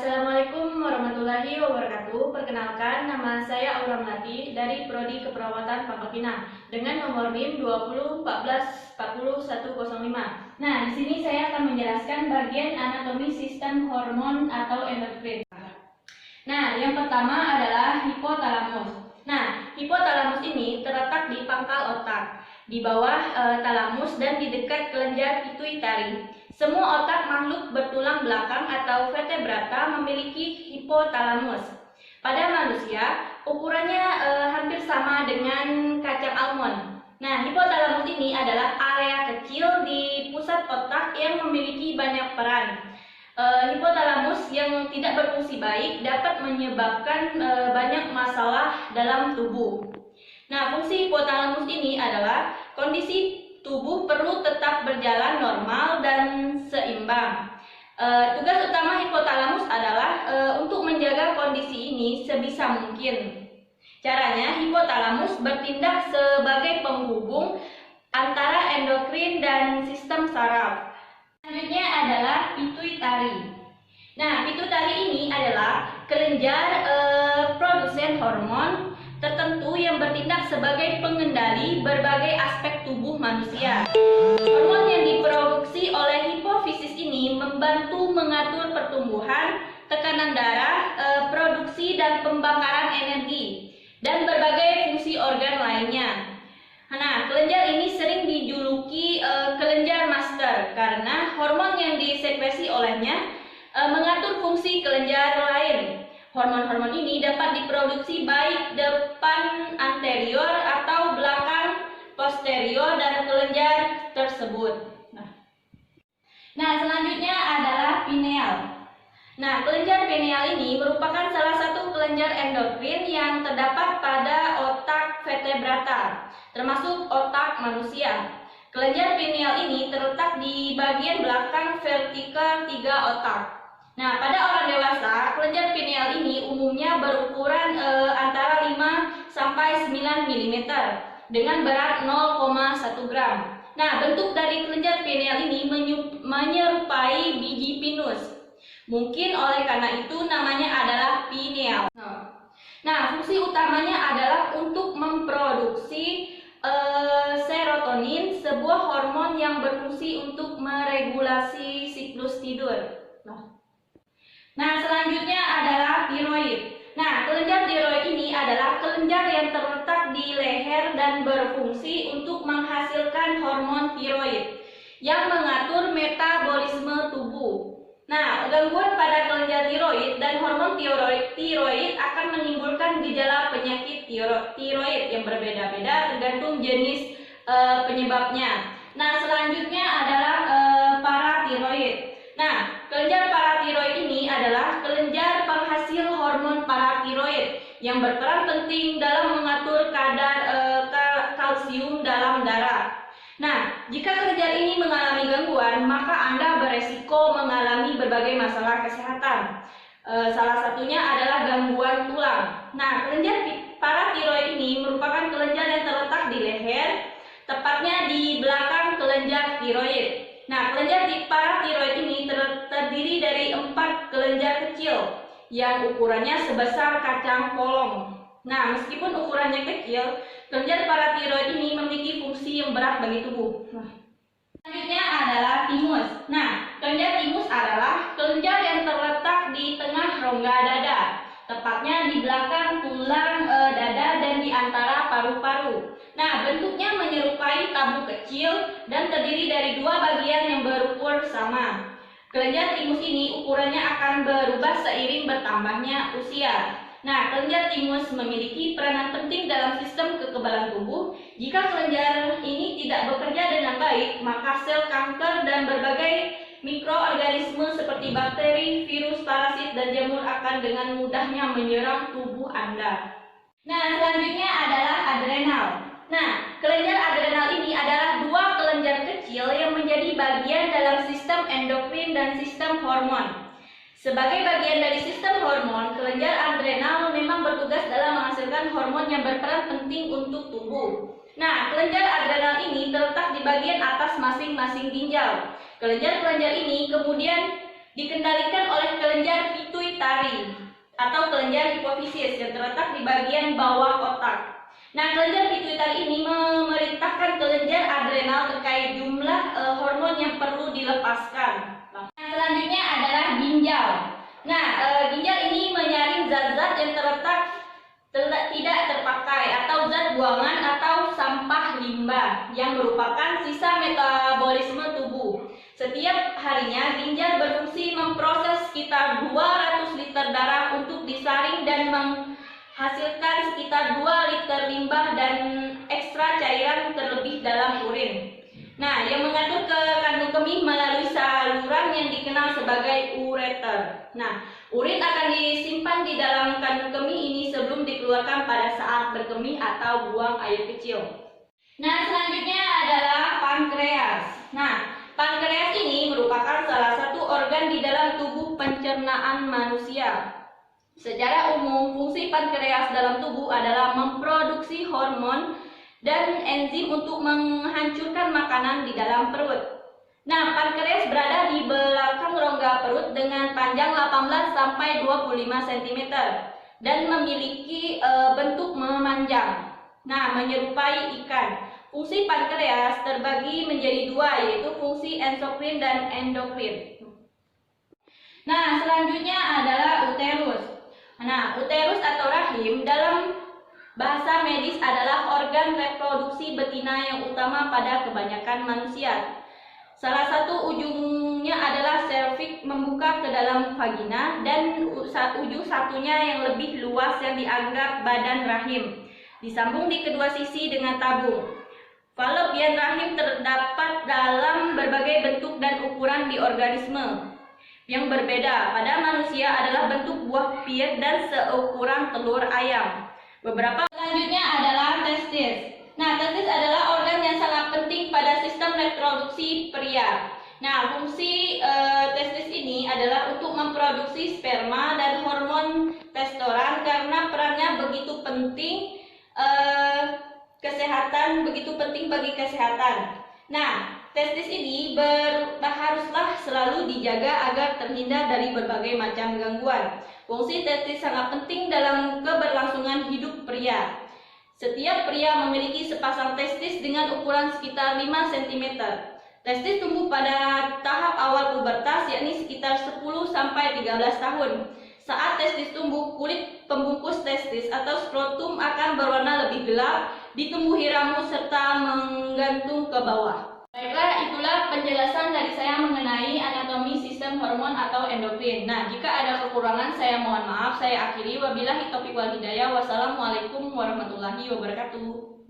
Assalamualaikum warahmatullahi wabarakatuh. Perkenalkan, nama saya Aura Melati dari Prodi Keperawatan Pangkal Pinang dengan nomor NIM 2014400105. Nah, di sini saya akan menjelaskan bagian anatomi sistem hormon atau endokrin. Nah, yang pertama adalah hipotalamus. Nah, hipotalamus ini terletak di pangkal otak, di bawah talamus dan di dekat kelenjar pituitari. Semua otak makhluk bertulang belakang atau vertebrata memiliki hipotalamus. Pada manusia, ukurannya hampir sama dengan kacang almond. Nah, hipotalamus ini adalah area kecil di pusat otak yang memiliki banyak peran. Hipotalamus yang tidak berfungsi baik dapat menyebabkan banyak masalah dalam tubuh. Nah, fungsi hipotalamus ini adalah kondisi tubuh perlu tetap berjalan normal dan seimbang. Tugas utama hipotalamus adalah untuk menjaga kondisi ini sebisa mungkin. Caranya, hipotalamus bertindak sebagai penghubung antara endokrin dan sistem saraf. Selanjutnya adalah pituitari. Nah, pituitari ini adalah kelenjar produsen hormon tertentu yang bertindak sebagai pengendali berbagai aspek tubuh manusia. Hormon yang diproduksi oleh hipofisis ini membantu mengatur pertumbuhan, tekanan darah, produksi dan pembakaran energi, dan berbagai fungsi organ lainnya. Nah, kelenjar ini sering dijuluki kelenjar master karena hormon yang disekresi olehnya mengatur fungsi kelenjar lain. Hormon-hormon ini dapat diproduksi baik depan anterior atau belakang posterior dari kelenjar tersebut. Nah, selanjutnya adalah pineal. Nah, kelenjar pineal ini merupakan salah satu kelenjar endokrin yang terdapat pada otak vertebrata, termasuk otak manusia. Kelenjar pineal ini terletak di bagian belakang vertikal 3 otak. Nah, pada orang dewasa, kelenjar pineal ini umumnya berukuran antara 5 sampai 9 mm dengan berat 0,1 gram. Nah, bentuk dari kelenjar pineal ini menyerupai biji pinus. Mungkin oleh karena itu namanya adalah pineal. Nah, fungsi utamanya adalah untuk memproduksi serotonin, sebuah hormon yang berfungsi untuk meregulasi siklus tidur. Nah, selanjutnya adalah tiroid. Nah, kelenjar tiroid ini adalah kelenjar yang terletak di leher dan berfungsi untuk menghasilkan hormon tiroid yang mengatur metabolisme tubuh. Nah, gangguan pada kelenjar tiroid dan hormon tiroid akan menimbulkan gejala penyakit tiroid yang berbeda-beda tergantung jenis penyebabnya. Nah, selanjutnya adalah paratiroid. Nah, kelenjar paratiroid ini adalah kelenjar penghasil hormon paratiroid yang berperan penting dalam mengatur kadar kalsium dalam darah. Nah, jika kelenjar ini mengalami gangguan, maka Anda beresiko mengalami berbagai masalah kesehatan. Salah satunya adalah gangguan tulang. Nah, kelenjar paratiroid ini merupakan kelenjar yang terletak di leher, tepatnya di belakang kelenjar tiroid. Nah, kelenjar paratiroid ini terdiri dari 4 kelenjar kecil yang ukurannya sebesar kacang polong. Nah, meskipun ukurannya kecil, kelenjar paratiroid ini memiliki fungsi yang berat bagi tubuh. Selanjutnya adalah timus. Nah, kelenjar timus adalah kelenjar yang terletak di tengah rongga dada, tepatnya di belakang tulang dada dan di antara paru-paru. Nah, bentuknya menyerupai tabung kecil dan terdiri dari 2 bagian yang berukur sama. Kelenjar timus ini ukurannya akan berubah seiring bertambahnya usia. Nah, kelenjar timus memiliki peranan penting dalam sistem kekebalan tubuh. Jika kelenjar ini tidak bekerja dengan baik, maka sel kanker dan berbagai mikroorganisme seperti bakteri, virus, parasit, dan jamur akan dengan mudahnya menyerang tubuh Anda. Nah, selanjutnya adalah adrenal. Nah, kelenjar adrenal ini adalah 2 kelenjar kecil yang menjadi bagian dalam sistem endokrin dan sistem hormon. Sebagai bagian dari sistem hormon, kelenjar adrenal memang bertugas dalam menghasilkan hormon yang berperan penting untuk tubuh. Nah, kelenjar adrenal ini terletak di bagian atas masing-masing ginjal. Kelenjar-kelenjar ini kemudian dikendalikan oleh kelenjar pituitari hipofizis yang terletak di bagian bawah otak. Nah, kelenjar pituitari ini memerintahkan kelenjar adrenal terkait jumlah hormon yang perlu dilepaskan. Nah, selanjutnya adalah ginjal. Nah, ginjal ini menyaring zat-zat yang tidak terpakai atau zat buangan atau sampah limbah yang merupakan sisa metabolisme tubuh. Setiap harinya ginjal berfungsi memproses sekitar 200 liter darah untuk disaring dan menghasilkan sekitar 2 liter limbah dan ekstra cairan terlebih dalam urin. Nah, yang mengatur ke kandung kemih melalui saluran yang dikenal sebagai ureter. Nah, urin akan disimpan di dalam kandung kemih ini sebelum dikeluarkan pada saat berkemih atau buang air kecil. Nah, selanjutnya adalah pankreas. Nah, pankreas ini merupakan salah satu organ di dalam tubuh pencernaan manusia. Secara umum, fungsi pankreas dalam tubuh adalah memproduksi hormon dan enzim untuk menghancurkan makanan di dalam perut. Nah, pankreas berada di belakang rongga perut dengan panjang 18 sampai 25 cm dan memiliki bentuk memanjang. Nah, menyerupai ikan. Fungsi pankreas terbagi menjadi dua, yaitu fungsi endokrin dan endokrin. Nah, selanjutnya adalah uterus. Nah, uterus atau rahim dalam bahasa medis adalah organ reproduksi betina yang utama pada kebanyakan manusia. Salah satu ujungnya adalah serviks membuka ke dalam vagina dan ujung satunya yang lebih luas yang dianggap badan rahim. Disambung di kedua sisi dengan tabung. Fallopian rahim terdapat dalam berbagai bentuk dan ukuran di organisme yang berbeda. Pada manusia adalah bentuk buah pir dan seukuran telur ayam. Beberapa selanjutnya adalah testis. Nah, testis adalah organ yang sangat penting pada sistem reproduksi pria. Nah, fungsi testis ini adalah untuk memproduksi sperma dan hormon testosteron karena perannya begitu penting bagi kesehatan. Nah, testis ini haruslah selalu dijaga agar terhindar dari berbagai macam gangguan. Fungsi testis sangat penting dalam keberlangsungan hidup pria. Setiap pria memiliki sepasang testis dengan ukuran sekitar 5 cm. Testis tumbuh pada tahap awal pubertas, yakni sekitar 10 sampai 13 tahun. Saat testis tumbuh, kulit pembungkus testis atau skrotum akan berwarna lebih gelap, ditumbuhi rambut serta menggantung ke bawah. Baiklah, itulah penjelasan dari saya mengenai anatomi sistem hormon atau endokrin. Nah, jika ada kekurangan saya mohon maaf. Saya akhiri. Wabillahi taufiq wal hidayah. Wassalamualaikum warahmatullahi wabarakatuh.